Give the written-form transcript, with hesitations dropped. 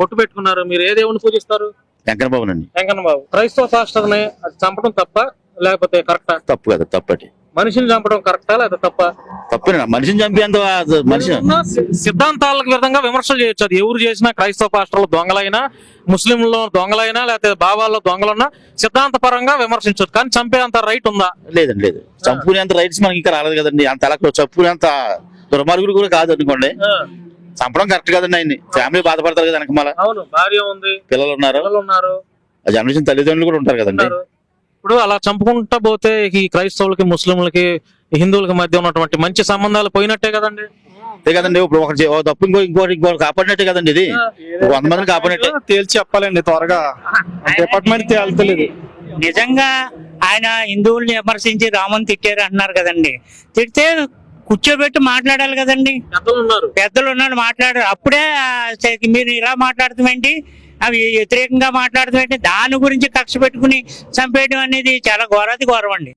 బొట్టు పెట్టుకున్నారు. మీరు ఏ దేవుని పూజిస్తారు? వెంకన్నబాబునండి. వెంకన్న బాబు. క్రైస్తవ పాస్టర్ని అది చంపడం తప్ప లేకపోతే కరెక్టా? తప్పు కదా, తప్పటి. మనిషిని చంపడం కరెక్టా లేదా తప్ప? తప్పే. మనిషిని చంపేంత మనిషి సిద్ధాంతాలకు విధంగా విమర్శలు చేయొచ్చు. అది ఎవరు చేసినా, క్రైస్తవ పాస్టర్లు దొంగలైనా, ముస్లింలో దొంగలైనా, లేకపోతే బాబాల్లో దొంగలున్నా సిద్ధాంత పరంగా విమర్శించవచ్చు. కానీ చంపేంత రైట్ ఉందా? లేదండి, లేదు. చంపునేంత రైట్స్ మనకి ఇంకా రాలేదు కదండి. అంత అలా చంపునేంత దుర్మార్గుడు కూడా కాదు అనుకోండి. చంపడం కరెక్ట్ కదండి. ఆయన్ని ఫ్యామిలీ బాధపడతారు కదా వెనక. మళ్ళీ అవును, భార్య ఉంది, పిల్లలు ఉన్నారు, జనరేషన్ తల్లిదండ్రులు కూడా ఉంటారు కదండి. ఇప్పుడు అలా చంపుకుంటా పోతే ఈ క్రైస్తవులకి, ముస్లింలకి, హిందువులకి మధ్య ఉన్నటువంటి మంచి సంబంధాలు పోయినట్టే కదండి. అంతే కదండి. ఇప్పుడు ఒకటి తప్పు ఇంకోటి కాపాడినట్టే కదండి. ఇది 100 మందిని కాపాడినట్టే. తేల్చి చెప్పాలండి త్వరగా. డిపార్ట్మెంట్ తేల్చలేదు. నిజంగా ఆయన హిందువుల్ని విమర్శించి రామన్ తిట్టారు అంటున్నారు కదండి. తిడితే కూర్చోబెట్టి మాట్లాడాలి కదండి. పెద్దలు ఉన్నారు, మాట్లాడారు. అప్పుడే మీరు ఇలా మాట్లాడుతామేంటి, అవి వ్యతిరేకంగా మాట్లాడుతామేంటి, దాని గురించి కక్ష పెట్టుకుని చంపేయడం అనేది చాలా ఘోరాతి ఘోరం అండి.